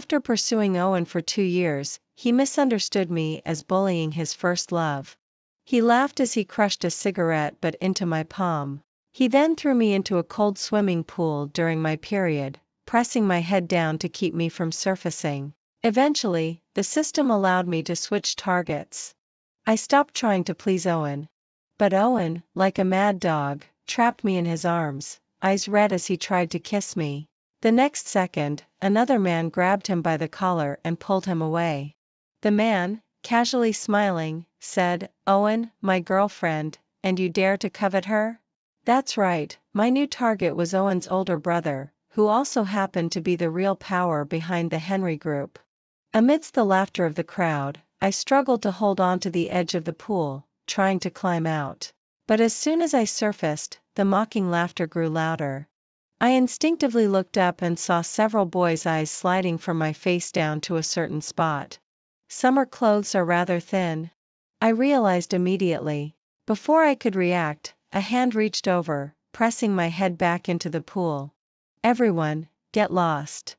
After pursuing Owen for 2 years, he misunderstood me as bullying his first love. He laughed as he crushed a cigarette butt into my palm. He then threw me into a cold swimming pool during my period, pressing my head down to keep me from surfacing. Eventually, the system allowed me to switch targets. I stopped trying to please Owen. But Owen, like a mad dog, trapped me in his arms, eyes red as he tried to kiss me. The next second, another man grabbed him by the collar and pulled him away. The man, casually smiling, said, "Owen, my girlfriend, and you dare to covet her?" That's right, my new target was Owen's older brother, who also happened to be the real power behind the Henry Group. Amidst the laughter of the crowd, I struggled to hold on to the edge of the pool, trying to climb out. But as soon as I surfaced, the mocking laughter grew louder. I instinctively looked up and saw several boys' eyes sliding from my face down to a certain spot. Summer clothes are rather thin. I realized immediately. Before I could react, a hand reached over, pressing my head back into the pool. "Everyone, get lost."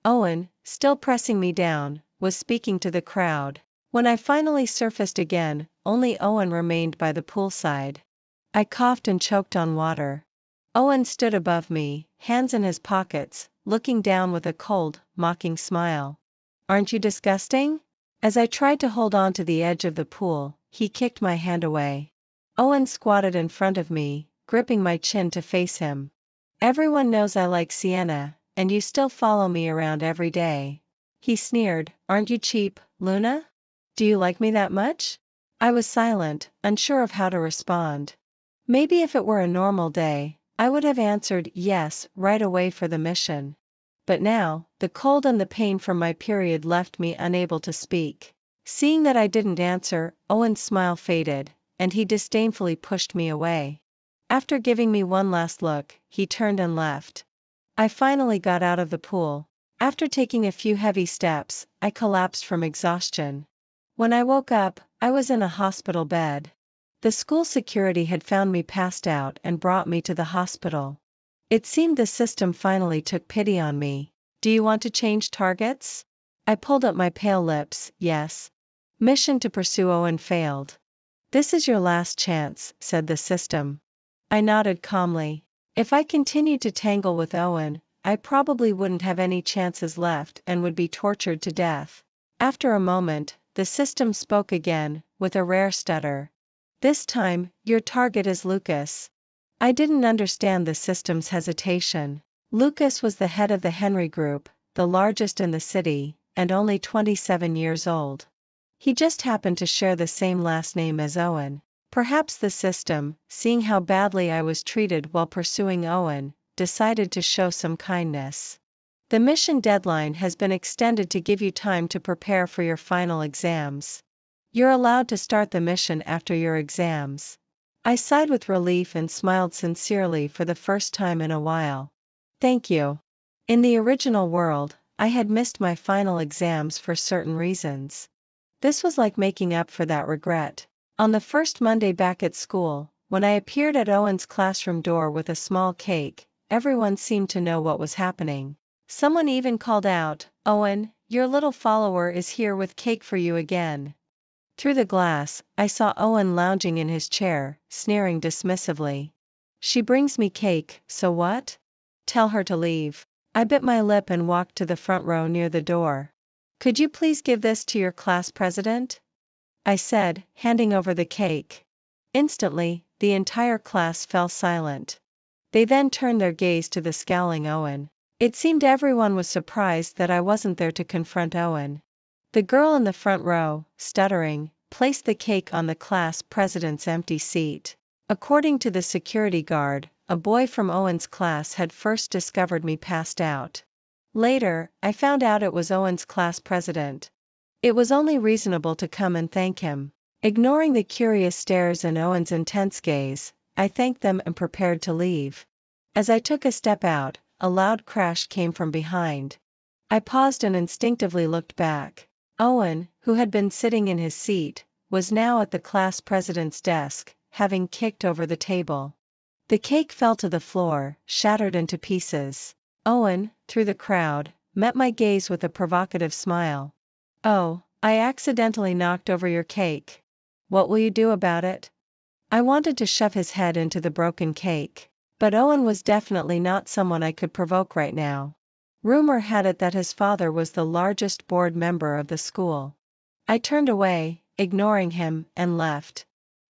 Owen, still pressing me down, was speaking to the crowd. When I finally surfaced again, only Owen remained by the poolside. I coughed and choked on water. Owen stood above me, hands in his pockets, looking down with a cold, mocking smile. "Aren't you disgusting?" As I tried to hold on to the edge of the pool, he kicked my hand away. Owen squatted in front of me, gripping my chin to face him. "Everyone knows I like Sienna, and you still follow me around every day." He sneered, "Aren't you cheap, Luna? Do you like me that much?" I was silent, unsure of how to respond. Maybe if it were a normal day, I would have answered yes right away for the mission. But now, the cold and the pain from my period left me unable to speak. Seeing that I didn't answer, Owen's smile faded, and he disdainfully pushed me away. After giving me one last look, he turned and left. I finally got out of the pool. After taking a few heavy steps, I collapsed from exhaustion. When I woke up, I was in a hospital bed. The school security had found me passed out and brought me to the hospital. It seemed the system finally took pity on me. "Do you want to change targets?" I pulled up my pale lips. "Yes." Mission to pursue Owen failed. "This is your last chance," said the system. I nodded calmly. If I continued to tangle with Owen, I probably wouldn't have any chances left and would be tortured to death. After a moment, the system spoke again, with a rare stutter. "This time, your target is Lucas." I didn't understand the system's hesitation. Lucas was the head of the Henry Group, the largest in the city, and only 27 years old. He just happened to share the same last name as Owen. Perhaps the system, seeing how badly I was treated while pursuing Owen, decided to show some kindness. "The mission deadline has been extended to give you time to prepare for your final exams. You're allowed to start the mission after your exams." I sighed with relief and smiled sincerely for the first time in a while. "Thank you." In the original world, I had missed my final exams for certain reasons. This was like making up for that regret. On the first Monday back at school, when I appeared at Owen's classroom door with a small cake, everyone seemed to know what was happening. Someone even called out, "Owen, your little follower is here with cake for you again." Through the glass, I saw Owen lounging in his chair, sneering dismissively. "She brings me cake, so what? Tell her to leave." I bit my lip and walked to the front row near the door. "Could you please give this to your class president?" I said, handing over the cake. Instantly, the entire class fell silent. They then turned their gaze to the scowling Owen. It seemed everyone was surprised that I wasn't there to confront Owen. The girl in the front row, stuttering, placed the cake on the class president's empty seat. According to the security guard, a boy from Owen's class had first discovered me passed out. Later, I found out it was Owen's class president. It was only reasonable to come and thank him. Ignoring the curious stares and Owen's intense gaze, I thanked them and prepared to leave. As I took a step out, a loud crash came from behind. I paused and instinctively looked back. Owen, who had been sitting in his seat, was now at the class president's desk, having kicked over the table. The cake fell to the floor, shattered into pieces. Owen, through the crowd, met my gaze with a provocative smile. "Oh, I accidentally knocked over your cake. What will you do about it?" I wanted to shove his head into the broken cake. But Owen was definitely not someone I could provoke right now. Rumor had it that his father was the largest board member of the school. I turned away, ignoring him, and left.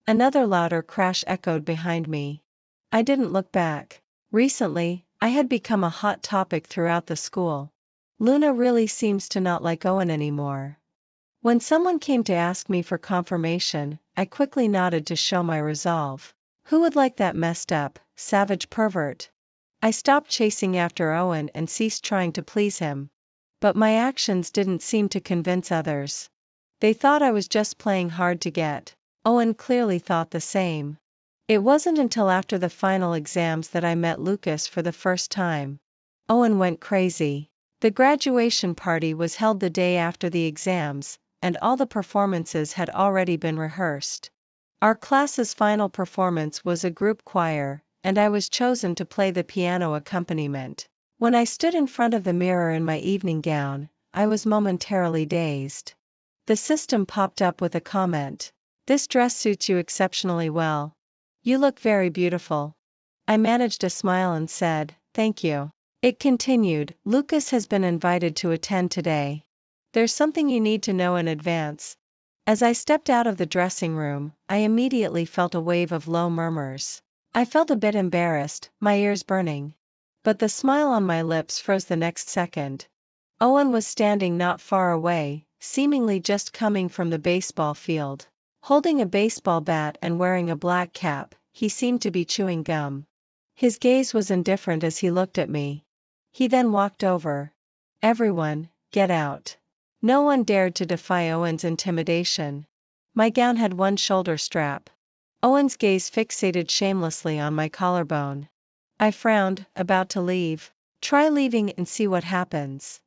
Another louder crash echoed behind me. I didn't look back. Recently, I had become a hot topic throughout the school. Luna really seems to not like Owen anymore. When someone came to ask me for confirmation, I quickly nodded to show my resolve. Who would like that messed up, savage pervert? I stopped chasing after Owen and ceased trying to please him. But my actions didn't seem to convince others. They thought I was just playing hard to get. Owen clearly thought the same. It wasn't until after the final exams that I met Lucas for the first time. Owen went crazy. The graduation party was held the day after the exams, and all the performances had already been rehearsed. Our class's final performance was a group choir, and I was chosen to play the piano accompaniment. When I stood in front of the mirror in my evening gown, I was momentarily dazed. The system popped up with a comment. "This dress suits you exceptionally well. You look very beautiful." I managed a smile and said, "Thank you." It continued, "Lucas has been invited to attend today. There's something you need to know in advance." As I stepped out of the dressing room, I immediately felt a wave of low murmurs. I felt a bit embarrassed, my ears burning. But the smile on my lips froze the next second. Owen was standing not far away, seemingly just coming from the baseball field. Holding a baseball bat and wearing a black cap, he seemed to be chewing gum. His gaze was indifferent as he looked at me. He then walked over. "Everyone, get out." No one dared to defy Owen's intimidation. My gown had one shoulder strap. Owen's gaze fixated shamelessly on my collarbone. I frowned, about to leave. "Try leaving and see what happens."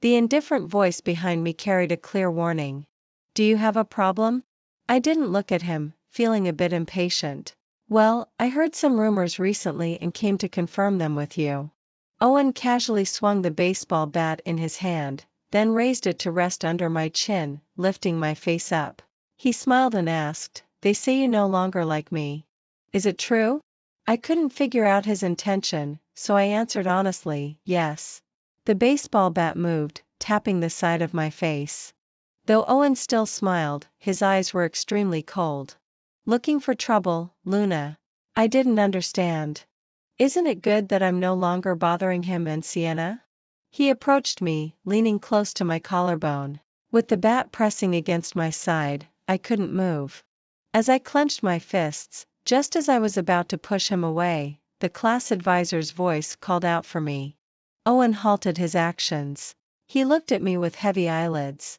The indifferent voice behind me carried a clear warning. "Do you have a problem?" I didn't look at him, feeling a bit impatient. "Well, I heard some rumors recently and came to confirm them with you." Owen casually swung the baseball bat in his hand, then raised it to rest under my chin, lifting my face up. He smiled and asked, "They say you no longer like me. Is it true?" I couldn't figure out his intention, so I answered honestly, "Yes." The baseball bat moved, tapping the side of my face. Though Owen still smiled, his eyes were extremely cold. "Looking for trouble, Luna?" I didn't understand. "Isn't it good that I'm no longer bothering him and Sienna?" He approached me, leaning close to my collarbone. With the bat pressing against my side, I couldn't move. As I clenched my fists, just as I was about to push him away, the class advisor's voice called out for me. Owen halted his actions. He looked at me with heavy eyelids.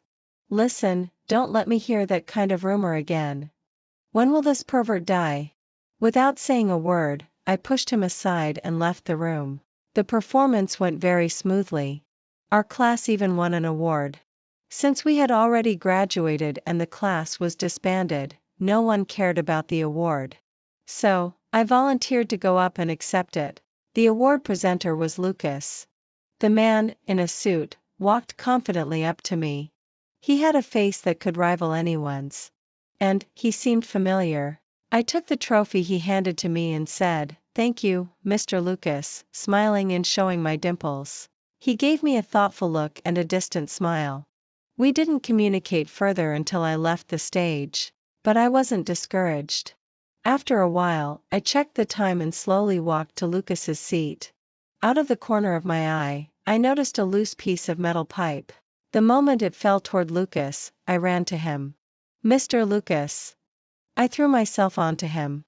"Listen, don't let me hear that kind of rumor again. When will this pervert die?" Without saying a word, I pushed him aside and left the room. The performance went very smoothly. Our class even won an award. Since we had already graduated and the class was disbanded, no one cared about the award. So, I volunteered to go up and accept it. The award presenter was Lucas. The man, in a suit, walked confidently up to me. He had a face that could rival anyone's. And, he seemed familiar. I took the trophy he handed to me and said, "Thank you, Mr. Lucas," smiling and showing my dimples. He gave me a thoughtful look and a distant smile. We didn't communicate further until I left the stage. But I wasn't discouraged. After a while, I checked the time and slowly walked to Lucas's seat. Out of the corner of my eye, I noticed a loose piece of metal pipe. The moment it fell toward Lucas, I ran to him. "Mr. Lucas." I threw myself onto him.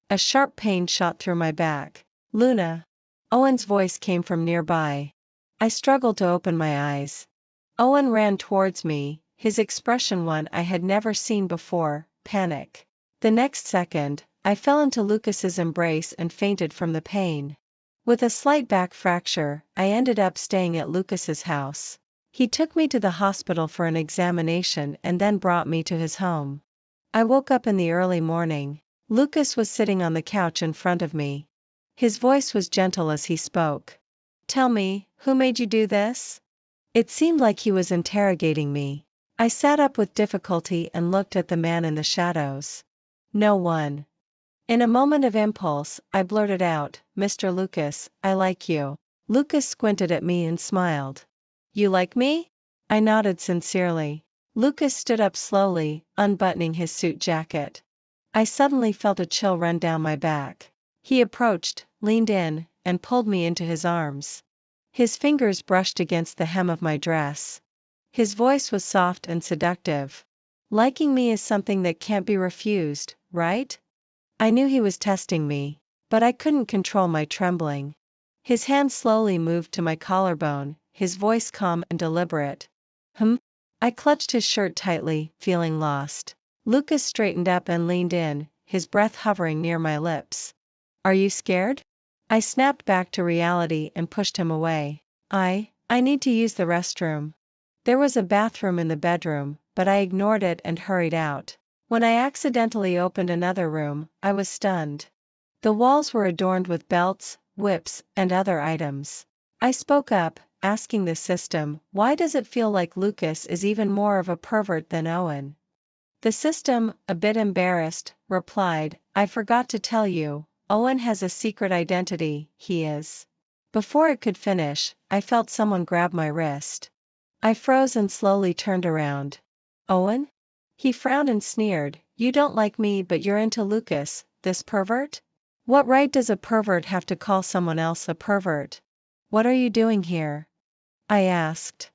A sharp pain shot through my back. "Luna." Owen's voice came from nearby. I struggled to open my eyes. Owen ran towards me, his expression one I had never seen before, panic. The next second, I fell into Lucas's embrace and fainted from the pain. With a slight back fracture, I ended up staying at Lucas's house. He took me to the hospital for an examination and then brought me to his home. I woke up in the early morning. Lucas was sitting on the couch in front of me. His voice was gentle as he spoke. "Tell me, who made you do this?" It seemed like he was interrogating me. I sat up with difficulty and looked at the man in the shadows. No one. In a moment of impulse, I blurted out, "Mr. Lucas, I like you." Lucas squinted at me and smiled. "You like me?" I nodded sincerely. Lucas stood up slowly, unbuttoning his suit jacket. I suddenly felt a chill run down my back. He approached, leaned in, and pulled me into his arms. His fingers brushed against the hem of my dress. His voice was soft and seductive. "Liking me is something that can't be refused, right?" I knew he was testing me, but I couldn't control my trembling. His hand slowly moved to my collarbone, his voice calm and deliberate. I clutched his shirt tightly, feeling lost. Lucas straightened up and leaned in, his breath hovering near my lips. "Are you scared?" I snapped back to reality and pushed him away. I need to use the restroom." There was a bathroom in the bedroom, but I ignored it and hurried out. When I accidentally opened another room, I was stunned. The walls were adorned with belts, whips, and other items. I spoke up, asking the system, "Why does it feel like Lucas is even more of a pervert than Owen?" The system, a bit embarrassed, replied, "I forgot to tell you, Owen has a secret identity, he is." Before it could finish, I felt someone grab my wrist. I froze and slowly turned around. "Owen?" He frowned and sneered, "You don't like me but you're into Lucas, this pervert? What right does a pervert have to call someone else a pervert? What are you doing here?" I asked.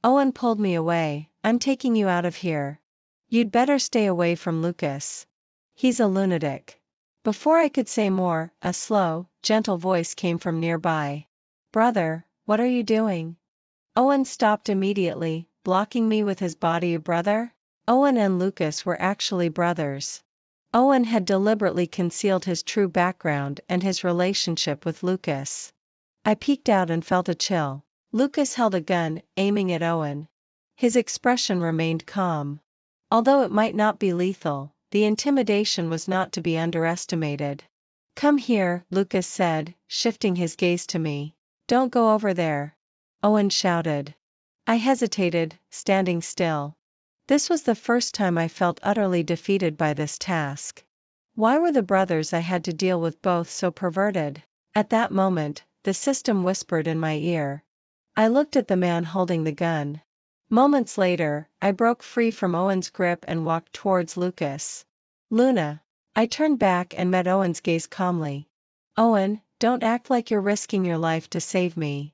Owen pulled me away. "I'm taking you out of here. You'd better stay away from Lucas. He's a lunatic." Before I could say more, a slow, gentle voice came from nearby. "Brother, what are you doing?" Owen stopped immediately, blocking me with his body. "Brother?" Owen and Lucas were actually brothers. Owen had deliberately concealed his true background and his relationship with Lucas. I peeked out and felt a chill. Lucas held a gun, aiming at Owen. His expression remained calm. Although it might not be lethal, the intimidation was not to be underestimated. "Come here," Lucas said, shifting his gaze to me. "Don't go over there," Owen shouted. I hesitated, standing still. This was the first time I felt utterly defeated by this task. Why were the brothers I had to deal with both so perverted? At that moment, the system whispered in my ear. I looked at the man holding the gun. Moments later, I broke free from Owen's grip and walked towards Lucas. "Luna." I turned back and met Owen's gaze calmly. "Owen, don't act like you're risking your life to save me.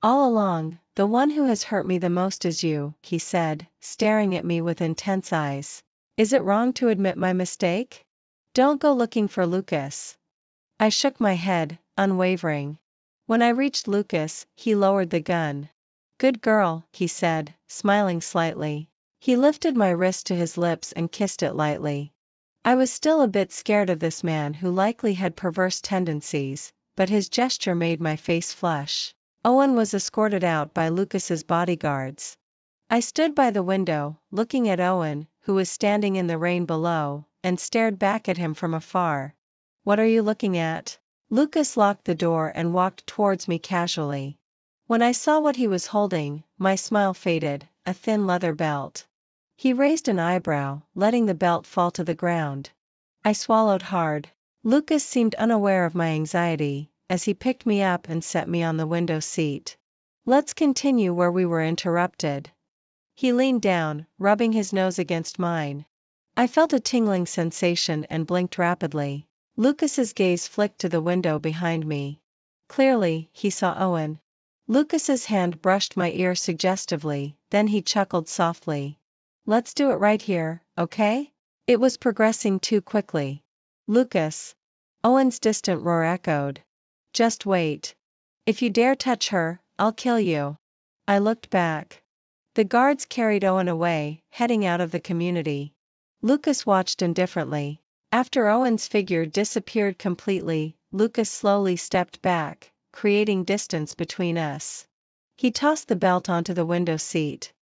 All along, the one who has hurt me the most is you," he said, staring at me with intense eyes. "Is it wrong to admit my mistake? Don't go looking for Lucas." I shook my head, unwavering. When I reached Lucas, he lowered the gun. "Good girl," he said, smiling slightly. He lifted my wrist to his lips and kissed it lightly. I was still a bit scared of this man who likely had perverse tendencies, but his gesture made my face flush. Owen was escorted out by Lucas's bodyguards. I stood by the window, looking at Owen, who was standing in the rain below, and stared back at him from afar. "What are you looking at?" Lucas locked the door and walked towards me casually. When I saw what he was holding, my smile faded, a thin leather belt. He raised an eyebrow, letting the belt fall to the ground. I swallowed hard. Lucas seemed unaware of my anxiety, as he picked me up and set me on the window seat. "Let's continue where we were interrupted." He leaned down, rubbing his nose against mine. I felt a tingling sensation and blinked rapidly. Lucas's gaze flicked to the window behind me. Clearly, he saw Owen. Lucas's hand brushed my ear suggestively, then he chuckled softly. "Let's do it right here, okay?" It was progressing too quickly. "Lucas." Owen's distant roar echoed. "Just wait. If you dare touch her, I'll kill you." I looked back. The guards carried Owen away, heading out of the community. Lucas watched indifferently. After Owen's figure disappeared completely, Lucas slowly stepped back, creating distance between us. He tossed the belt onto the window seat.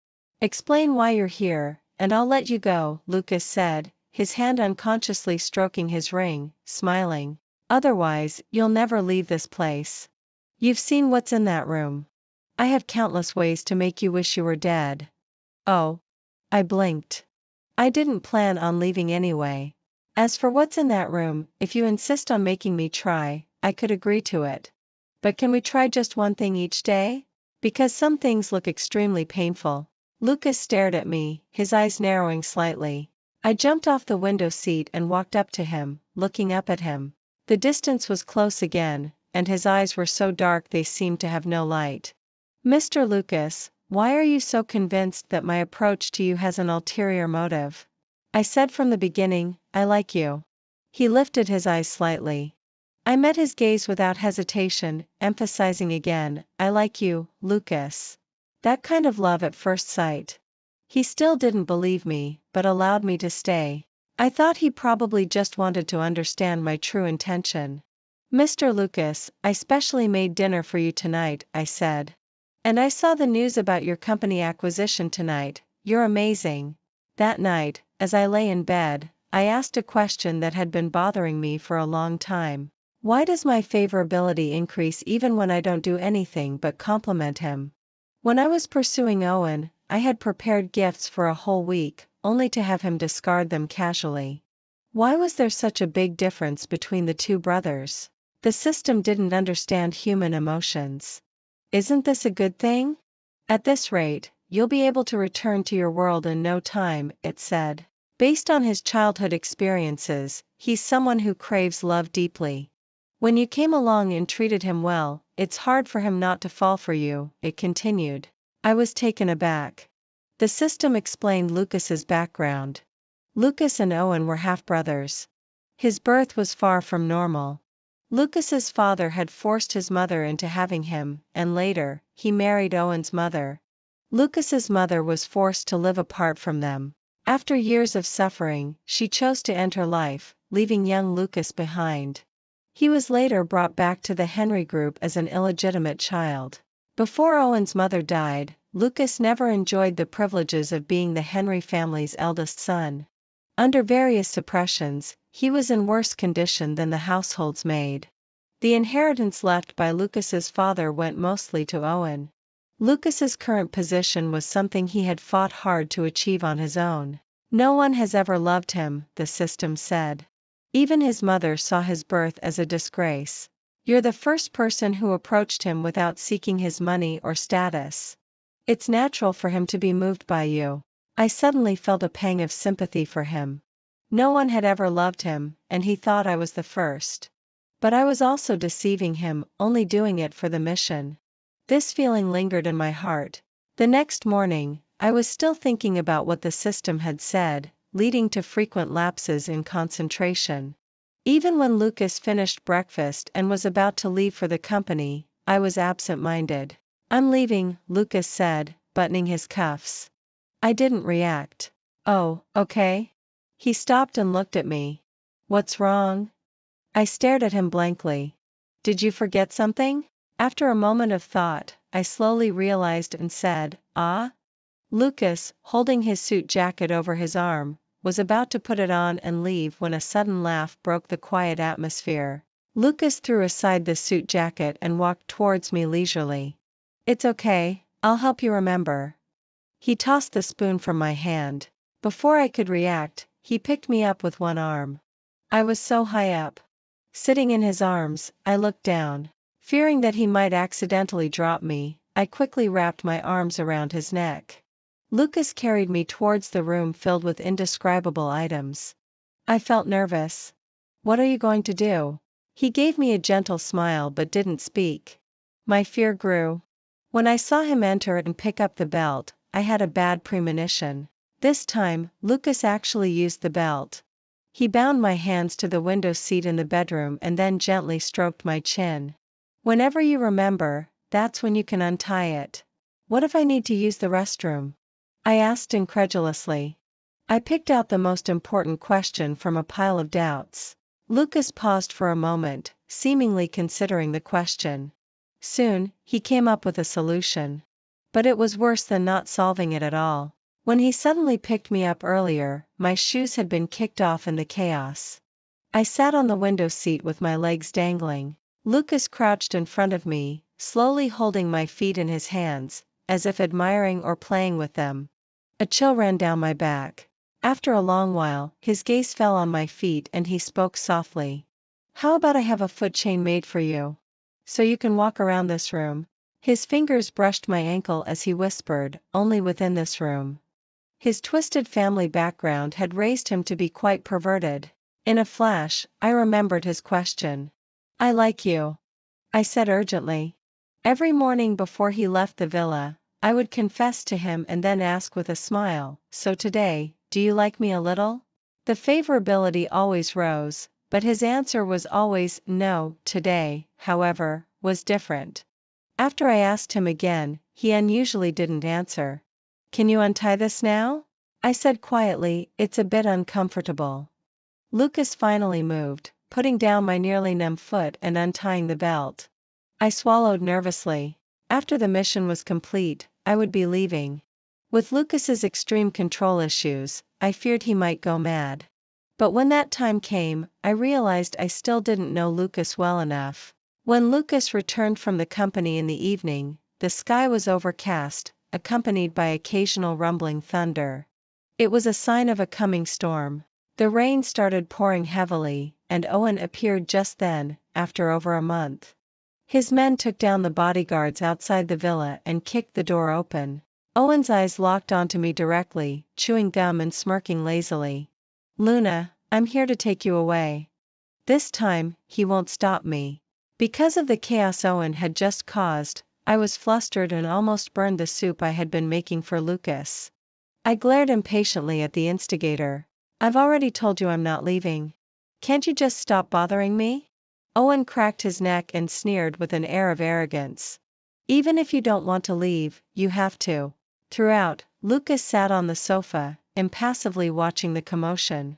"Explain why you're here, and I'll let you go," Lucas said, his hand unconsciously stroking his ring, smiling. "Otherwise, you'll never leave this place. You've seen what's in that room." I have countless ways to make you wish you were dead. Oh. I blinked. I didn't plan on leaving anyway. As for what's in that room, if you insist on making me try, I could agree to it. But can we try just one thing each day? Because some things look extremely painful. Lucas stared at me, his eyes narrowing slightly. I jumped off the window seat and walked up to him, looking up at him. The distance was close again, and his eyes were so dark they seemed to have no light. Mr. Lucas, why are you so convinced that my approach to you has an ulterior motive? I said from the beginning, I like you. He lifted his eyes slightly. I met his gaze without hesitation, emphasizing again, I like you, Lucas. That kind of love at first sight. He still didn't believe me, but allowed me to stay. I thought he probably just wanted to understand my true intention. Mr. Lucas, I specially made dinner for you tonight, I said. And I saw the news about your company acquisition tonight. You're amazing. That night, as I lay in bed, I asked a question that had been bothering me for a long time. Why does my favorability increase even when I don't do anything but compliment him? When I was pursuing Owen, I had prepared gifts for a whole week, only to have him discard them casually. Why was there such a big difference between the two brothers? The system didn't understand human emotions. Isn't this a good thing? At this rate, you'll be able to return to your world in no time, it said. Based on his childhood experiences, he's someone who craves love deeply. When you came along and treated him well, it's hard for him not to fall for you, it continued. I was taken aback. The system explained Lucas's background. Lucas and Owen were half-brothers. His birth was far from normal. Lucas's father had forced his mother into having him, and later, he married Owen's mother. Lucas's mother was forced to live apart from them. After years of suffering, she chose to end her life, leaving young Lucas behind. He was later brought back to the Henry group as an illegitimate child. Before Owen's mother died, Lucas never enjoyed the privileges of being the Henry family's eldest son. Under various suppressions, he was in worse condition than the household's maid. The inheritance left by Lucas's father went mostly to Owen. Lucas's current position was something he had fought hard to achieve on his own. No one has ever loved him, the system said. Even his mother saw his birth as a disgrace. You're the first person who approached him without seeking his money or status. It's natural for him to be moved by you. I suddenly felt a pang of sympathy for him. No one had ever loved him, and he thought I was the first. But I was also deceiving him, only doing it for the mission. This feeling lingered in my heart. The next morning, I was still thinking about what the system had said, leading to frequent lapses in concentration. Even when Lucas finished breakfast and was about to leave for the company, I was absent-minded. I'm leaving, Lucas said, buttoning his cuffs. I didn't react. Oh, okay. He stopped and looked at me. What's wrong? I stared at him blankly. Did you forget something? After a moment of thought, I slowly realized and said, Ah? Lucas, holding his suit jacket over his arm, was about to put it on and leave when a sudden laugh broke the quiet atmosphere. Lucas threw aside the suit jacket and walked towards me leisurely. It's okay, I'll help you remember. He tossed the spoon from my hand. Before I could react, he picked me up with one arm. I was so high up. Sitting in his arms, I looked down. Fearing that he might accidentally drop me, I quickly wrapped my arms around his neck. Lucas carried me towards the room filled with indescribable items. I felt nervous. What are you going to do? He gave me a gentle smile but didn't speak. My fear grew. When I saw him enter and pick up the belt, I had a bad premonition. This time, Lucas actually used the belt. He bound my hands to the window seat in the bedroom and then gently stroked my chin. Whenever you remember, that's when you can untie it. What if I need to use the restroom? I asked incredulously. I picked out the most important question from a pile of doubts. Lucas paused for a moment, seemingly considering the question. Soon, he came up with a solution. But it was worse than not solving it at all. When he suddenly picked me up earlier, my shoes had been kicked off in the chaos. I sat on the window seat with my legs dangling. Lucas crouched in front of me, slowly holding my feet in his hands, as if admiring or playing with them. A chill ran down my back. After a long while, his gaze fell on my feet and he spoke softly. "How about I have a foot chain made for you? So you can walk around this room?" His fingers brushed my ankle as he whispered, "Only within this room." His twisted family background had raised him to be quite perverted. In a flash, I remembered his question. "I like you," I said urgently. Every morning before he left the villa, I would confess to him and then ask with a smile, "So today, do you like me a little?" The favorability always rose, but his answer was always no. Today, however, was different. After I asked him again, he unusually didn't answer. "Can you untie this now?" I said quietly, "It's a bit uncomfortable." Lucas finally moved, putting down my nearly numb foot and untying the belt. I swallowed nervously. After the mission was complete, I would be leaving. With Lucas's extreme control issues, I feared he might go mad. But when that time came, I realized I still didn't know Lucas well enough. When Lucas returned from the company in the evening, the sky was overcast, accompanied by occasional rumbling thunder. It was a sign of a coming storm. The rain started pouring heavily, and Owen appeared just then, after over a month. His men took down the bodyguards outside the villa and kicked the door open. Owen's eyes locked onto me directly, chewing gum and smirking lazily. "Luna, I'm here to take you away. This time, he won't stop me." Because of the chaos Owen had just caused, I was flustered and almost burned the soup I had been making for Lucas. I glared impatiently at the instigator. "I've already told you I'm not leaving. Can't you just stop bothering me?" Owen cracked his neck and sneered with an air of arrogance. "Even if you don't want to leave, you have to." Throughout, Lucas sat on the sofa, impassively watching the commotion.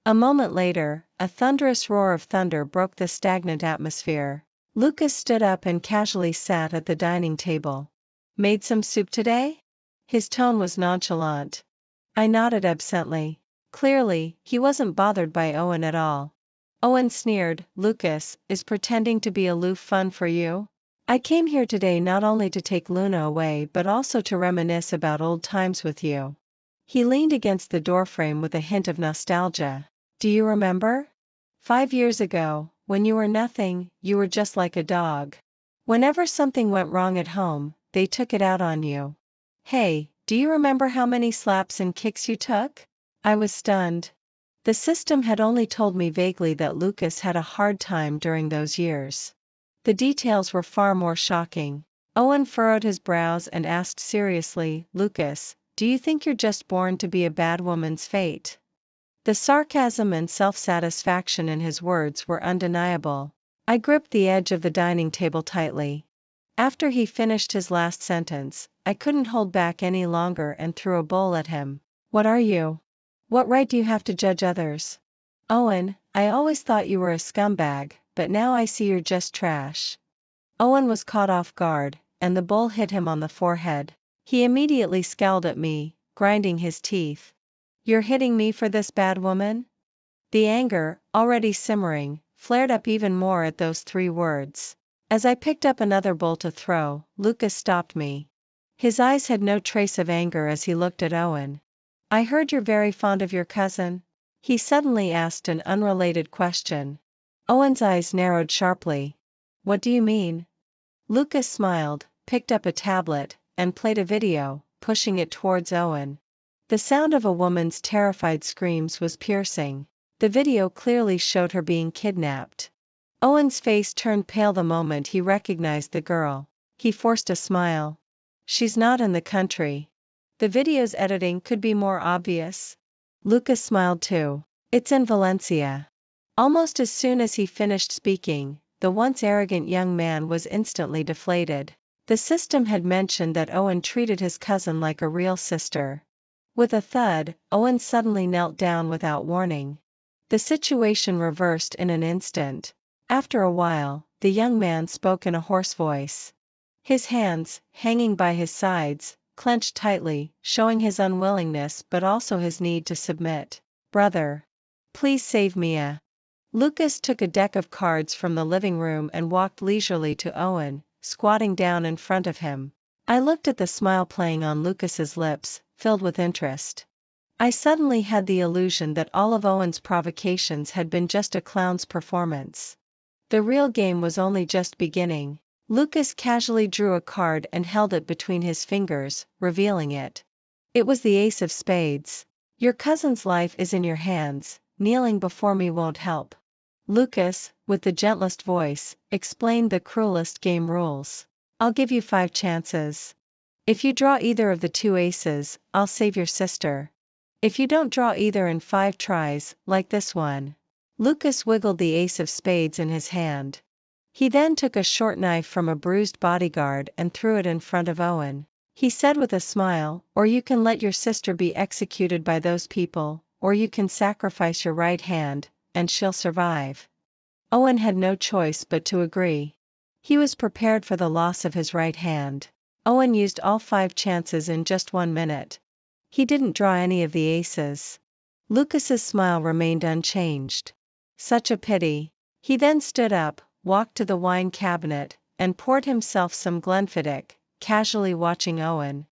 A moment later, a thunderous roar of thunder broke the stagnant atmosphere. Lucas stood up and casually sat at the dining table. "Made some soup today?" His tone was nonchalant. I nodded absently. Clearly, he wasn't bothered by Owen at all. Owen sneered, "Lucas, is pretending to be aloof fun for you? I came here today not only to take Luna away but also to reminisce about old times with you." He leaned against the doorframe with a hint of nostalgia. "Do you remember? 5 years ago, when you were nothing, you were just like a dog. Whenever something went wrong at home, they took it out on you. Hey, do you remember how many slaps and kicks you took?" I was stunned. The system had only told me vaguely that Lucas had a hard time during those years. The details were far more shocking. Owen furrowed his brows and asked seriously, "Lucas, do you think you're just born to be a bad woman's fate?" The sarcasm and self-satisfaction in his words were undeniable. I gripped the edge of the dining table tightly. After he finished his last sentence, I couldn't hold back any longer and threw a bowl at him. "What are you? What right do you have to judge others? Owen, I always thought you were a scumbag, but now I see you're just trash." Owen was caught off guard, and the bowl hit him on the forehead. He immediately scowled at me, grinding his teeth. "You're hitting me for this bad woman?" The anger, already simmering, flared up even more at those 3 words. As I picked up another bowl to throw, Lucas stopped me. His eyes had no trace of anger as he looked at Owen. "I heard you're very fond of your cousin?" He suddenly asked an unrelated question. Owen's eyes narrowed sharply. "What do you mean?" Lucas smiled, picked up a tablet, and played a video, pushing it towards Owen. The sound of a woman's terrified screams was piercing. The video clearly showed her being kidnapped. Owen's face turned pale the moment he recognized the girl. He forced a smile. "She's not in the country. The video's editing could be more obvious." Lucas smiled too. "It's in Valencia." Almost as soon as he finished speaking, the once arrogant young man was instantly deflated. The system had mentioned that Owen treated his cousin like a real sister. With a thud, Owen suddenly knelt down without warning. The situation reversed in an instant. After a while, the young man spoke in a hoarse voice. His hands, hanging by his sides, clenched tightly, showing his unwillingness but also his need to submit. "Brother, please save me." Lucas took a deck of cards from the living room and walked leisurely to Owen, squatting down in front of him. I looked at the smile playing on Lucas's lips, filled with interest. I suddenly had the illusion that all of Owen's provocations had been just a clown's performance. The real game was only just beginning. Lucas casually drew a card and held it between his fingers, revealing it. It was the ace of spades. Your cousin's life is in your hands, kneeling before me won't help. Lucas, with the gentlest voice, explained the cruelest game rules. I'll give you 5 chances. If you draw either of the 2 aces, I'll save your sister. If you don't draw either in 5 tries, like this one. Lucas wiggled the ace of spades in his hand. He then took a short knife from a bruised bodyguard and threw it in front of Owen. He said with a smile, or you can let your sister be executed by those people, or you can sacrifice your right hand, and she'll survive. Owen had no choice but to agree. He was prepared for the loss of his right hand. Owen used all 5 chances in just 1 minute. He didn't draw any of the aces. Lucas's smile remained unchanged. Such a pity. He then stood up, walked to the wine cabinet, and poured himself some Glenfiddich, casually watching Owen.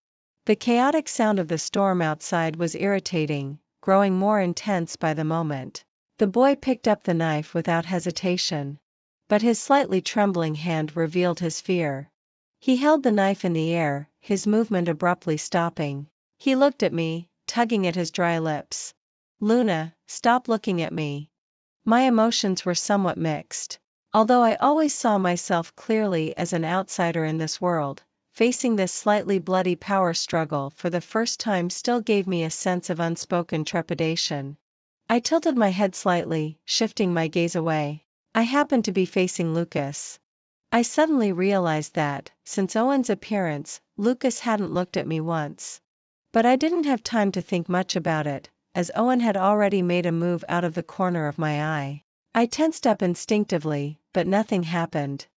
The chaotic sound of the storm outside was irritating, growing more intense by the moment. The boy picked up the knife without hesitation. But his slightly trembling hand revealed his fear. He held the knife in the air, his movement abruptly stopping. He looked at me, tugging at his dry lips. Luna, stop looking at me. My emotions were somewhat mixed. Although I always saw myself clearly as an outsider in this world, facing this slightly bloody power struggle for the first time still gave me a sense of unspoken trepidation. I tilted my head slightly, shifting my gaze away. I happened to be facing Lucas. I suddenly realized that, since Owen's appearance, Lucas hadn't looked at me once. But I didn't have time to think much about it, as Owen had already made a move out of the corner of my eye. I tensed up instinctively, but nothing happened.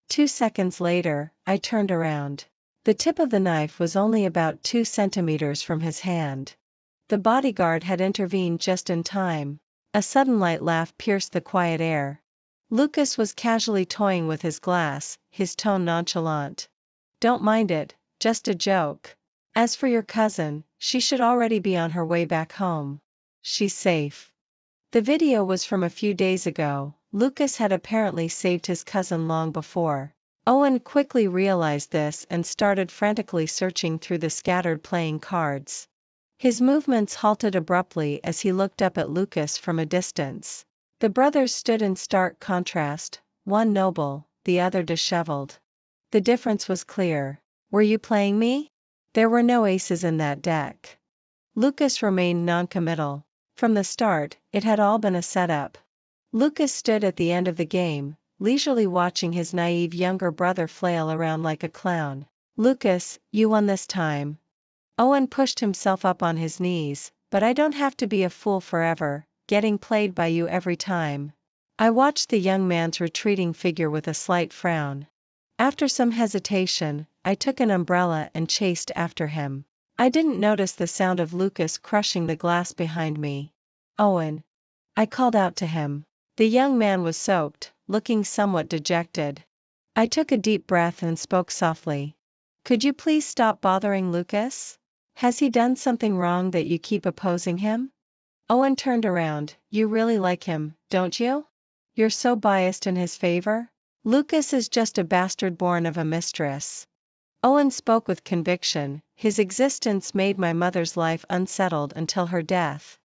2 seconds later, I turned around. The tip of the knife was only about 2 centimeters from his hand. The bodyguard had intervened just in time. A sudden light laugh pierced the quiet air. Lucas was casually toying with his glass, his tone nonchalant. Don't mind it, just a joke. As for your cousin, she should already be on her way back home. She's safe. The video was from a few days ago. Lucas had apparently saved his cousin long before. Owen quickly realized this and started frantically searching through the scattered playing cards. His movements halted abruptly as he looked up at Lucas from a distance. The brothers stood in stark contrast, one noble, the other disheveled. The difference was clear. Were you playing me? There were no aces in that deck. Lucas remained noncommittal. From the start, it had all been a setup. Lucas stood at the end of the game, leisurely watching his naive younger brother flail around like a clown. Lucas, you won this time. Owen pushed himself up on his knees, but I don't have to be a fool forever, getting played by you every time. I watched the young man's retreating figure with a slight frown. After some hesitation, I took an umbrella and chased after him. I didn't notice the sound of Lucas crushing the glass behind me. Owen. I called out to him. The young man was soaked, looking somewhat dejected. I took a deep breath and spoke softly. Could you please stop bothering Lucas? Has he done something wrong that you keep opposing him? Owen turned around. You really like him, don't you? You're so biased in his favor? Lucas is just a bastard born of a mistress. Owen spoke with conviction. His existence made my mother's life unsettled until her death.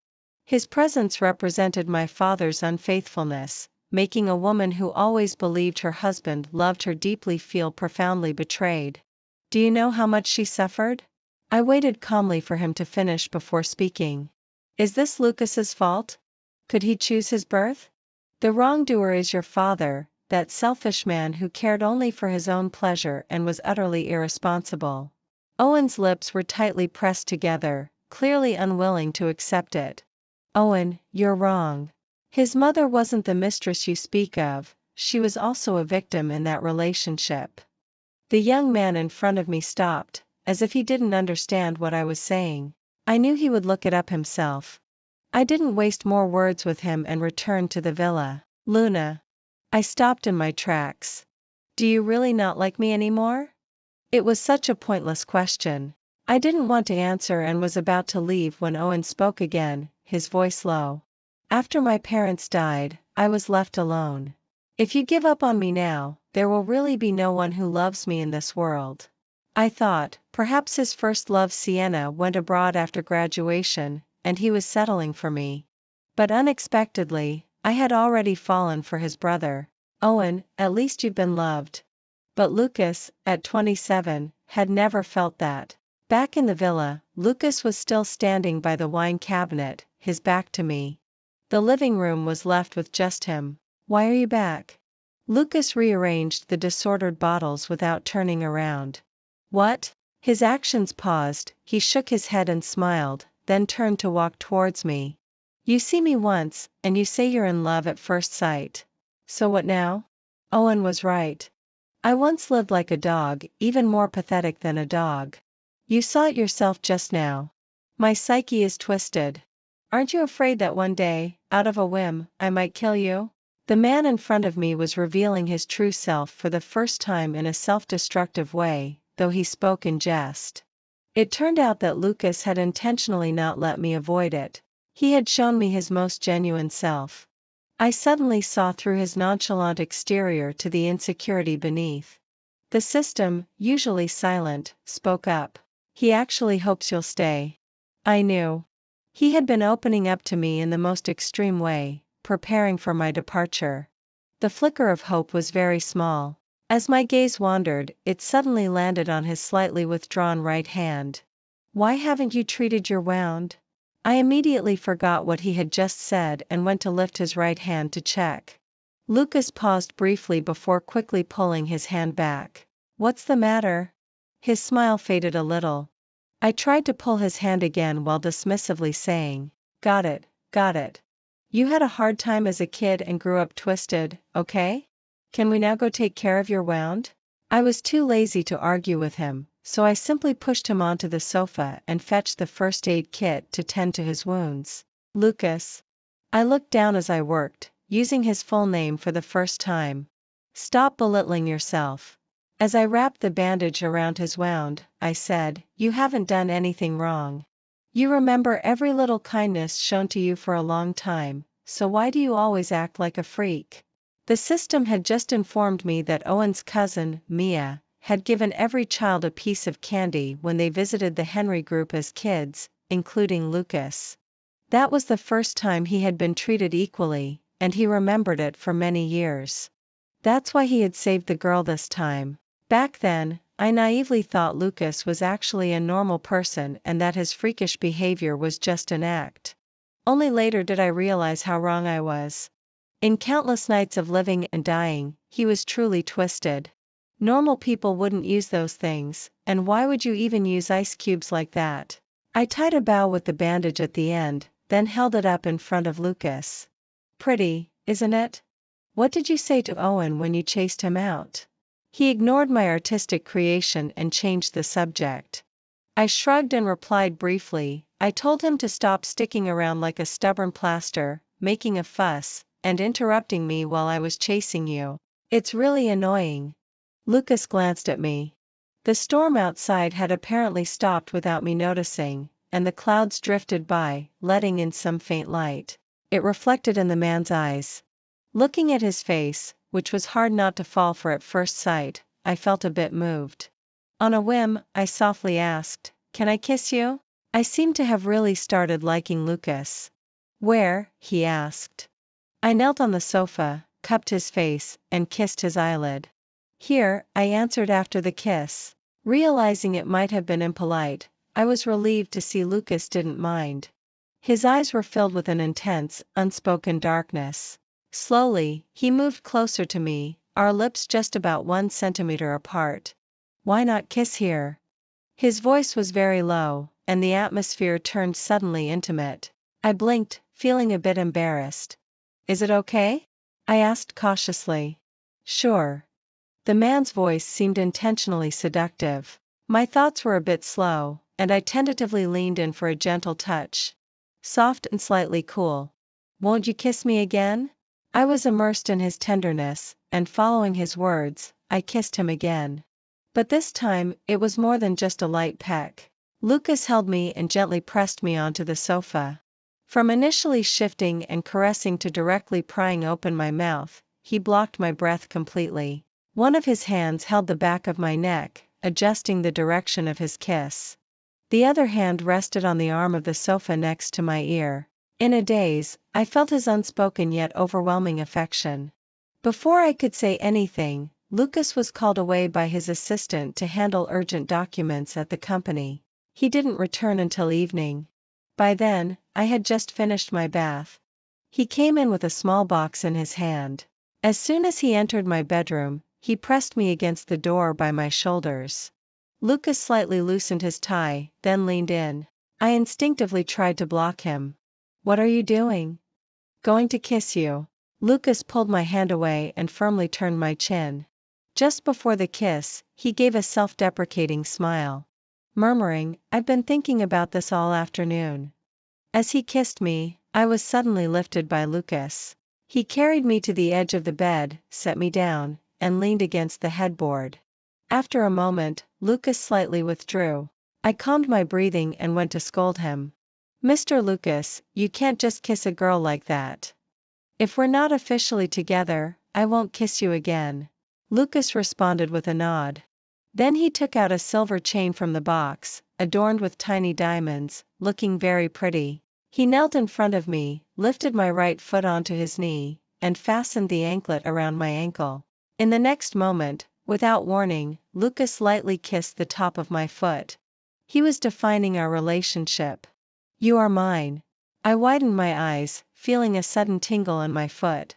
His presence represented my father's unfaithfulness, making a woman who always believed her husband loved her deeply feel profoundly betrayed. Do you know how much she suffered? I waited calmly for him to finish before speaking. Is this Lucas's fault? Could he choose his birth? The wrongdoer is your father, that selfish man who cared only for his own pleasure and was utterly irresponsible. Owen's lips were tightly pressed together, clearly unwilling to accept it. Owen, you're wrong. His mother wasn't the mistress you speak of, she was also a victim in that relationship. The young man in front of me stopped, as if he didn't understand what I was saying. I knew he would look it up himself. I didn't waste more words with him and returned to the villa. Luna. I stopped in my tracks. Do you really not like me anymore? It was such a pointless question. I didn't want to answer and was about to leave when Owen spoke again, his voice low. After my parents died, I was left alone. If you give up on me now, there will really be no one who loves me in this world. I thought, perhaps his first love Sienna went abroad after graduation, and he was settling for me. But unexpectedly, I had already fallen for his brother. Owen, at least you've been loved. But Lucas, at 27, had never felt that. Back in the villa, Lucas was still standing by the wine cabinet, his back to me. The living room was left with just him. Why are you back? Lucas rearranged the disordered bottles without turning around. What? His actions paused, he shook his head and smiled, then turned to walk towards me. You see me once, and you say you're in love at first sight. So what now? Owen was right. I once lived like a dog, even more pathetic than a dog. You saw it yourself just now. My psyche is twisted. Aren't you afraid that one day, out of a whim, I might kill you? The man in front of me was revealing his true self for the first time in a self-destructive way, though he spoke in jest. It turned out that Lucas had intentionally not let me avoid it. He had shown me his most genuine self. I suddenly saw through his nonchalant exterior to the insecurity beneath. The system, usually silent, spoke up. He actually hopes you'll stay. I knew. He had been opening up to me in the most extreme way, preparing for my departure. The flicker of hope was very small. As my gaze wandered, it suddenly landed on his slightly withdrawn right hand. Why haven't you treated your wound? I immediately forgot what he had just said and went to lift his right hand to check. Lucas paused briefly before quickly pulling his hand back. What's the matter? His smile faded a little. I tried to pull his hand again while dismissively saying, got it, got it. You had a hard time as a kid and grew up twisted, okay? Can we now go take care of your wound? I was too lazy to argue with him, so I simply pushed him onto the sofa and fetched the first aid kit to tend to his wounds. Lucas. I looked down as I worked, using his full name for the first time. Stop belittling yourself. As I wrapped the bandage around his wound, I said, you haven't done anything wrong. You remember every little kindness shown to you for a long time, so why do you always act like a freak? The system had just informed me that Owen's cousin, Mia, had given every child a piece of candy when they visited the Henry group as kids, including Lucas. That was the first time he had been treated equally, and he remembered it for many years. That's why he had saved the girl this time. Back then, I naively thought Lucas was actually a normal person and that his freakish behavior was just an act. Only later did I realize how wrong I was. In countless nights of living and dying, he was truly twisted. Normal people wouldn't use those things, and why would you even use ice cubes like that? I tied a bow with the bandage at the end, then held it up in front of Lucas. Pretty, isn't it? What did you say to Owen when you chased him out? He ignored my artistic creation and changed the subject. I shrugged and replied briefly, I told him to stop sticking around like a stubborn plaster, making a fuss, and interrupting me while I was chasing you. It's really annoying. Lucas glanced at me. The storm outside had apparently stopped without me noticing, and the clouds drifted by, letting in some faint light. It reflected in the man's eyes. Looking at his face, which was hard not to fall for at first sight, I felt a bit moved. On a whim, I softly asked, can I kiss you? I seemed to have really started liking Lucas. Where? He asked. I knelt on the sofa, cupped his face, and kissed his eyelid. Here, I answered after the kiss. Realizing it might have been impolite, I was relieved to see Lucas didn't mind. His eyes were filled with an intense, unspoken darkness. Slowly, he moved closer to me, our lips just about 1 centimeter apart. Why not kiss here? His voice was very low, and the atmosphere turned suddenly intimate. I blinked, feeling a bit embarrassed. Is it okay? I asked cautiously. Sure. The man's voice seemed intentionally seductive. My thoughts were a bit slow, and I tentatively leaned in for a gentle touch. Soft and slightly cool. Won't you kiss me again? I was immersed in his tenderness, and following his words, I kissed him again. But this time, it was more than just a light peck. Lucas held me and gently pressed me onto the sofa. From initially shifting and caressing to directly prying open my mouth, he blocked my breath completely. One of his hands held the back of my neck, adjusting the direction of his kiss. The other hand rested on the arm of the sofa next to my ear. In a daze, I felt his unspoken yet overwhelming affection. Before I could say anything, Lucas was called away by his assistant to handle urgent documents at the company. He didn't return until evening. By then, I had just finished my bath. He came in with a small box in his hand. As soon as he entered my bedroom, he pressed me against the door by my shoulders. Lucas slightly loosened his tie, then leaned in. I instinctively tried to block him. "What are you doing?" "Going to kiss you." Lucas pulled my hand away and firmly turned my chin. Just before the kiss, he gave a self-deprecating smile, murmuring, "I've been thinking about this all afternoon." As he kissed me, I was suddenly lifted by Lucas. He carried me to the edge of the bed, set me down, and leaned against the headboard. After a moment, Lucas slightly withdrew. I calmed my breathing and went to scold him. "Mr. Lucas, you can't just kiss a girl like that. If we're not officially together, I won't kiss you again." Lucas responded with a nod. Then he took out a silver chain from the box, adorned with tiny diamonds, looking very pretty. He knelt in front of me, lifted my right foot onto his knee, and fastened the anklet around my ankle. In the next moment, without warning, Lucas lightly kissed the top of my foot. He was defining our relationship. "You are mine." I widened my eyes, feeling a sudden tingle in my foot.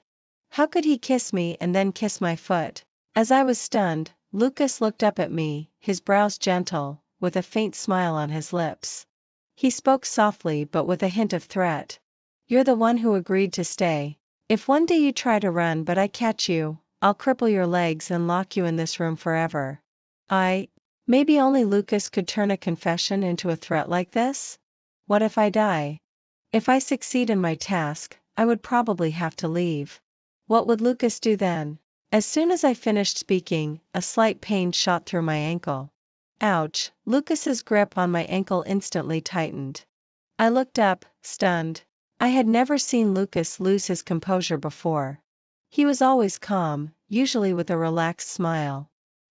How could he kiss me and then kiss my foot? As I was stunned, Lucas looked up at me, his brows gentle, with a faint smile on his lips. He spoke softly but with a hint of threat. "You're the one who agreed to stay. If one day you try to run but I catch you, I'll cripple your legs and lock you in this room forever." Maybe only Lucas could turn a confession into a threat like this? What if I die? If I succeed in my task, I would probably have to leave. What would Lucas do then? As soon as I finished speaking, a slight pain shot through my ankle. Ouch! Lucas's grip on my ankle instantly tightened. I looked up, stunned. I had never seen Lucas lose his composure before. He was always calm, usually with a relaxed smile.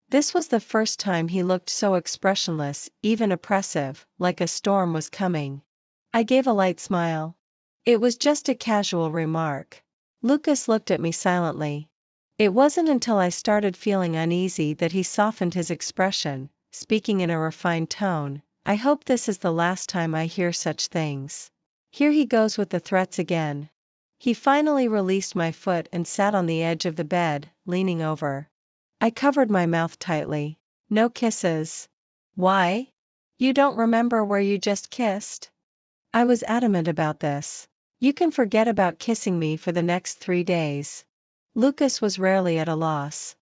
This was the first time he looked so expressionless, even oppressive, like a storm was coming. I gave a light smile. It was just a casual remark. Lucas looked at me silently. It wasn't until I started feeling uneasy that he softened his expression, speaking in a refined tone. "I hope this is the last time I hear such things. Here he goes with the threats again." He finally released my foot and sat on the edge of the bed, leaning over. I covered my mouth tightly. "No kisses." "Why? You don't remember where you just kissed?" I was adamant about this. "You can forget about kissing me for the next 3 days." Lucas was rarely at a loss.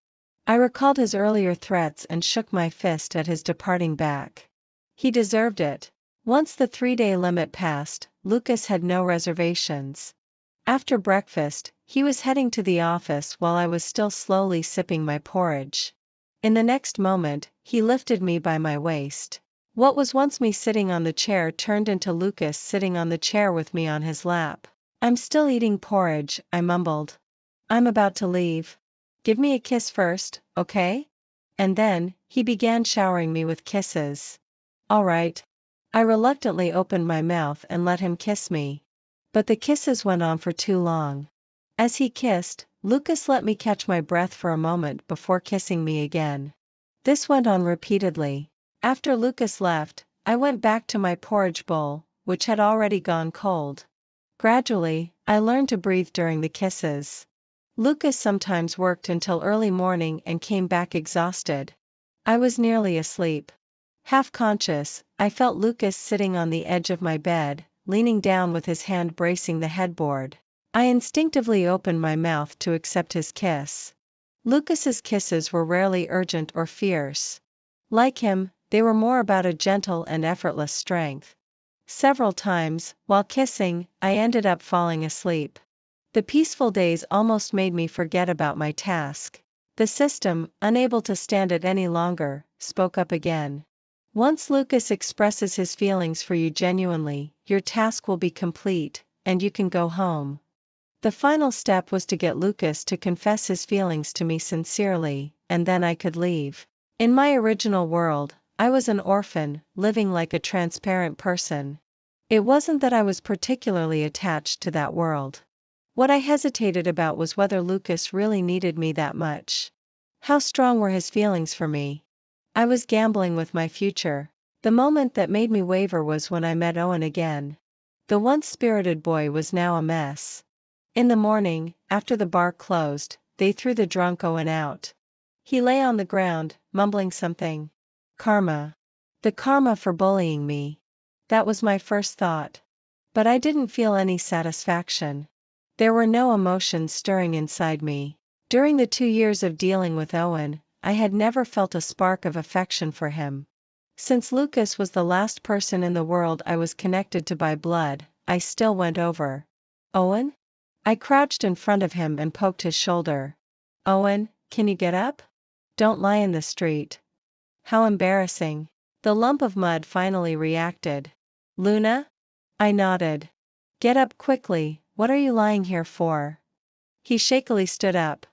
I recalled his earlier threats and shook my fist at his departing back. He deserved it. Once the 3-day limit passed, Lucas had no reservations. After breakfast, he was heading to the office while I was still slowly sipping my porridge. In the next moment, he lifted me by my waist. What was once me sitting on the chair turned into Lucas sitting on the chair with me on his lap. "I'm still eating porridge," I mumbled. "I'm about to leave. Give me a kiss first, okay?" And then, he began showering me with kisses. "All right." I reluctantly opened my mouth and let him kiss me. But the kisses went on for too long. As he kissed, Lucas let me catch my breath for a moment before kissing me again. This went on repeatedly. After Lucas left, I went back to my porridge bowl, which had already gone cold. Gradually, I learned to breathe during the kisses. Lucas sometimes worked until early morning and came back exhausted. I was nearly asleep. Half conscious, I felt Lucas sitting on the edge of my bed, leaning down with his hand bracing the headboard. I instinctively opened my mouth to accept his kiss. Lucas's kisses were rarely urgent or fierce. Like him, they were more about a gentle and effortless strength. Several times, while kissing, I ended up falling asleep. The peaceful days almost made me forget about my task. The system, unable to stand it any longer, spoke up again. Once Lucas expresses his feelings for you genuinely, your task will be complete, and you can go home. The final step was to get Lucas to confess his feelings to me sincerely, and then I could leave. In my original world, I was an orphan, living like a transparent person. It wasn't that I was particularly attached to that world. What I hesitated about was whether Lucas really needed me that much. How strong were his feelings for me? I was gambling with my future. The moment that made me waver was when I met Owen again. The once spirited boy was now a mess. In the morning, after the bar closed, they threw the drunk Owen out. He lay on the ground, mumbling something. Karma. The karma for bullying me. That was my first thought. But I didn't feel any satisfaction. There were no emotions stirring inside me. During the 2 years of dealing with Owen, I had never felt a spark of affection for him. Since Lucas was the last person in the world I was connected to by blood, I still went over. Owen? I crouched in front of him and poked his shoulder. Owen, can you get up? Don't lie in the street. How embarrassing. The lump of mud finally reacted. Luna? I nodded. Get up quickly, what are you lying here for? He shakily stood up.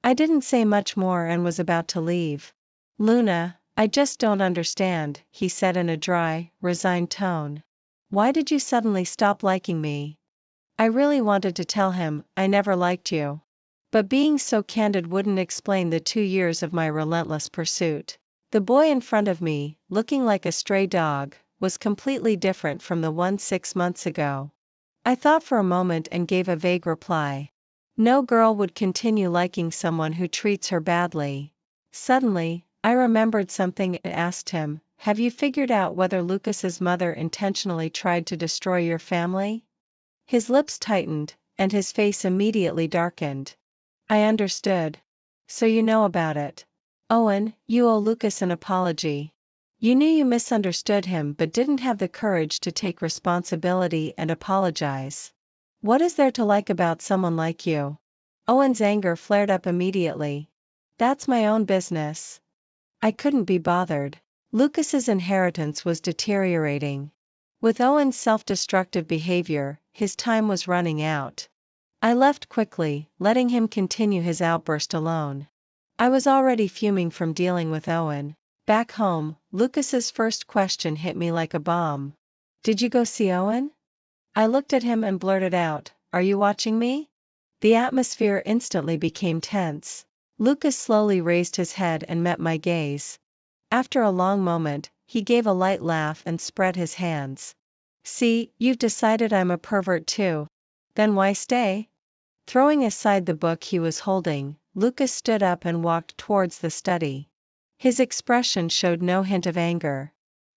I didn't say much more and was about to leave. Luna, I just don't understand, he said in a dry, resigned tone. Why did you suddenly stop liking me? I really wanted to tell him, I never liked you. But being so candid wouldn't explain the 2 years of my relentless pursuit. The boy in front of me, looking like a stray dog, was completely different from the one 6 months ago. I thought for a moment and gave a vague reply. No girl would continue liking someone who treats her badly. Suddenly, I remembered something and asked him, have you figured out whether Lucas's mother intentionally tried to destroy your family? His lips tightened, and his face immediately darkened. I understood. So you know about it. Owen, you owe Lucas an apology. You knew you misunderstood him but didn't have the courage to take responsibility and apologize. What is there to like about someone like you? Owen's anger flared up immediately. That's my own business. I couldn't be bothered. Lucas's inheritance was deteriorating. With Owen's self-destructive behavior, his time was running out. I left quickly, letting him continue his outburst alone. I was already fuming from dealing with Owen. Back home, Lucas's first question hit me like a bomb. Did you go see Owen? I looked at him and blurted out, are you watching me? The atmosphere instantly became tense. Lucas slowly raised his head and met my gaze. After a long moment, he gave a light laugh and spread his hands. See, you've decided I'm a pervert too. Then why stay? Throwing aside the book he was holding, Lucas stood up and walked towards the study. His expression showed no hint of anger.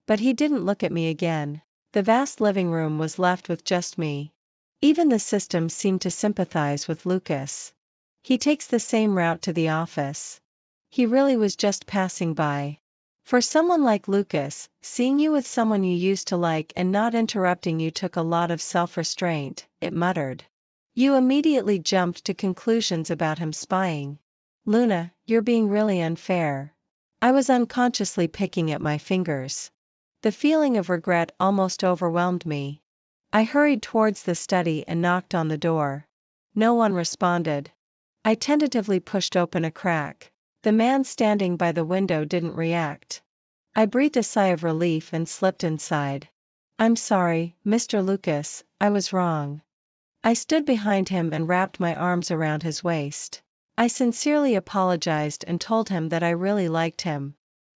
But he didn't look at me again. The vast living room was left with just me. Even the system seemed to sympathize with Lucas. He takes the same route to the office. He really was just passing by. For someone like Lucas, seeing you with someone you used to like and not interrupting you took a lot of self-restraint, it muttered. You immediately jumped to conclusions about him spying. Luna, you're being really unfair. I was unconsciously picking at my fingers. The feeling of regret almost overwhelmed me. I hurried towards the study and knocked on the door. No one responded. I tentatively pushed open a crack. The man standing by the window didn't react. I breathed a sigh of relief and slipped inside. I'm sorry, Mr. Lucas, I was wrong. I stood behind him and wrapped my arms around his waist. I sincerely apologized and told him that I really liked him.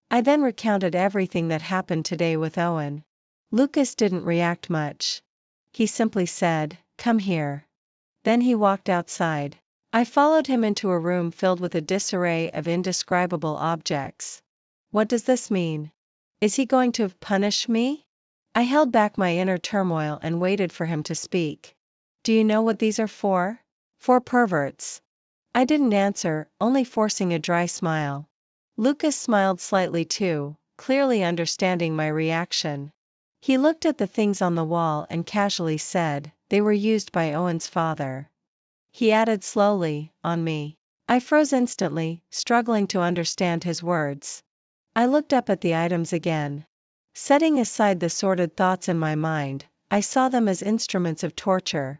I then recounted everything that happened today with Owen. Lucas didn't react much. He simply said, come here. Then he walked outside. I followed him into a room filled with a disarray of indescribable objects. What does this mean? Is he going to punish me? I held back my inner turmoil and waited for him to speak. Do you know what these are for? For perverts. I didn't answer, only forcing a dry smile. Lucas smiled slightly too, clearly understanding my reaction. He looked at the things on the wall and casually said, they were used by Owen's father. he added slowly, on me. I froze instantly, struggling to understand his words. I looked up at the items again. Setting aside the sordid thoughts in my mind, I saw them as instruments of torture.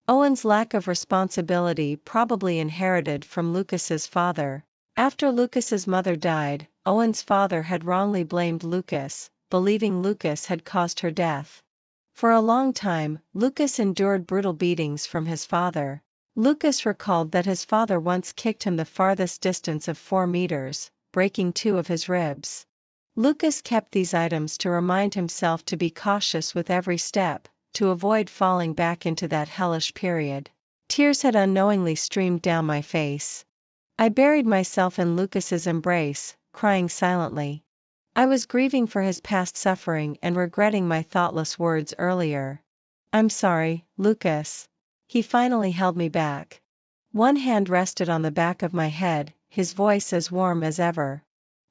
Owen's lack of responsibility probably inherited from Lucas's father. After Lucas's mother died, Owen's father had wrongly blamed Lucas, believing Lucas had caused her death. For a long time, Lucas endured brutal beatings from his father. Lucas recalled that his father once kicked him the farthest distance of 4 meters, breaking 2 of his ribs. Lucas kept these items to remind himself to be cautious with every step, to avoid falling back into that hellish period. Tears had unknowingly streamed down my face. I buried myself in Lucas's embrace, crying silently. I was grieving for his past suffering and regretting my thoughtless words earlier. I'm sorry, Lucas. He finally held me back. One hand rested on the back of my head, his voice as warm as ever.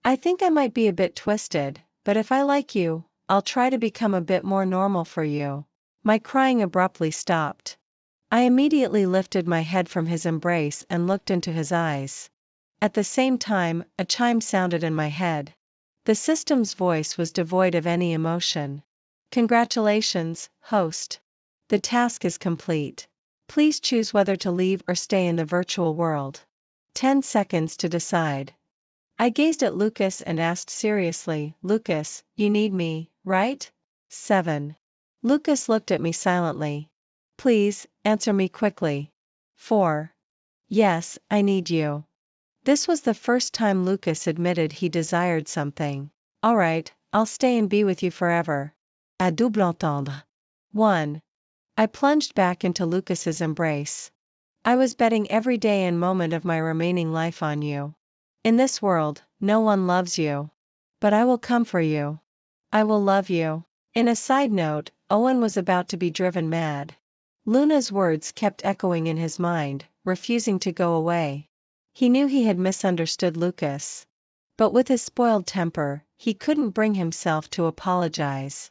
I think I might be a bit twisted, but if I like you, I'll try to become a bit more normal for you. My crying abruptly stopped. I immediately lifted my head from his embrace and looked into his eyes. At the same time, a chime sounded in my head. The system's voice was devoid of any emotion. Congratulations, host. The task is complete. Please choose whether to leave or stay in the virtual world. 10 seconds to decide. I gazed at Lucas and asked seriously, Lucas, you need me, right? 7. Lucas looked at me silently. Please, answer me quickly. 4. Yes, I need you. This was the first time Lucas admitted he desired something. All right, I'll stay and be with you forever. À double entendre. 1. I plunged back into Lucas's embrace. I was betting every day and moment of my remaining life on you. In this world, no one loves you. But I will come for you. I will love you. In a side note, Owen was about to be driven mad. Luna's words kept echoing in his mind, refusing to go away. He knew he had misunderstood Lucas. But with his spoiled temper, he couldn't bring himself to apologize.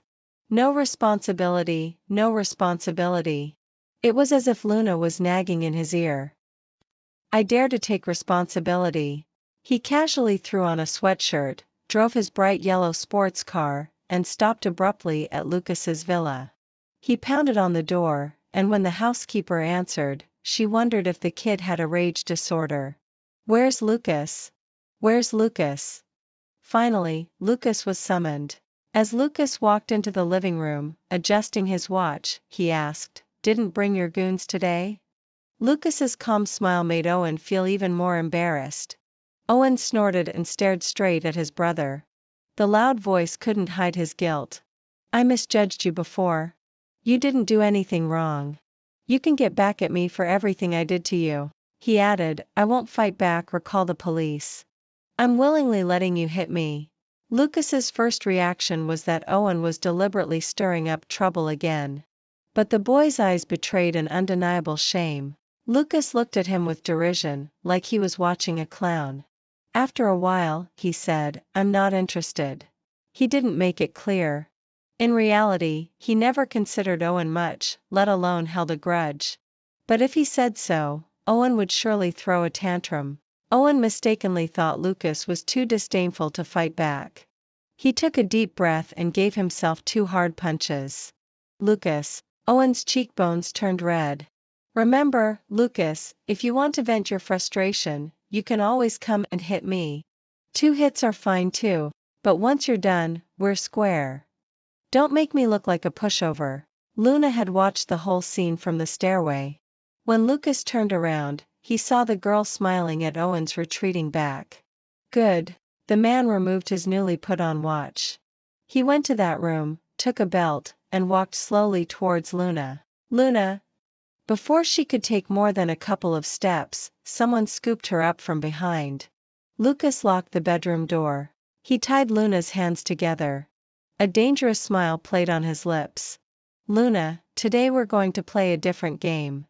No responsibility, no responsibility. It was as if Luna was nagging in his ear. I dare to take responsibility. He casually threw on a sweatshirt, drove his bright yellow sports car, and stopped abruptly at Lucas's villa. He pounded on the door, and when the housekeeper answered, she wondered if the kid had a rage disorder. Where's Lucas? Where's Lucas? Finally, Lucas was summoned. As Lucas walked into the living room, adjusting his watch, he asked, Didn't bring your goons today? Lucas's calm smile made Owen feel even more embarrassed. Owen snorted and stared straight at his brother. The loud voice couldn't hide his guilt. I misjudged you before. You didn't do anything wrong. You can get back at me for everything I did to you. He added, I won't fight back or call the police. I'm willingly letting you hit me. Lucas's first reaction was that Owen was deliberately stirring up trouble again. But the boy's eyes betrayed an undeniable shame. Lucas looked at him with derision, like he was watching a clown. After a while, he said, I'm not interested. He didn't make it clear. In reality, he never considered Owen much, let alone held a grudge. But if he said so, Owen would surely throw a tantrum. Owen mistakenly thought Lucas was too disdainful to fight back. He took a deep breath and gave himself 2 hard punches. Lucas. Owen's cheekbones turned red. Remember, Lucas, if you want to vent your frustration, you can always come and hit me. 2 hits are fine too, but once you're done, we're square. Don't make me look like a pushover. Luna had watched the whole scene from the stairway. When Lucas turned around, he saw the girl smiling at Owen's retreating back. Good. The man removed his newly put-on watch. He went to that room, took a belt, and walked slowly towards Luna. Luna. Before she could take more than a couple of steps, someone scooped her up from behind. Lucas locked the bedroom door. He tied Luna's hands together. A dangerous smile played on his lips. Luna, today we're going to play a different game.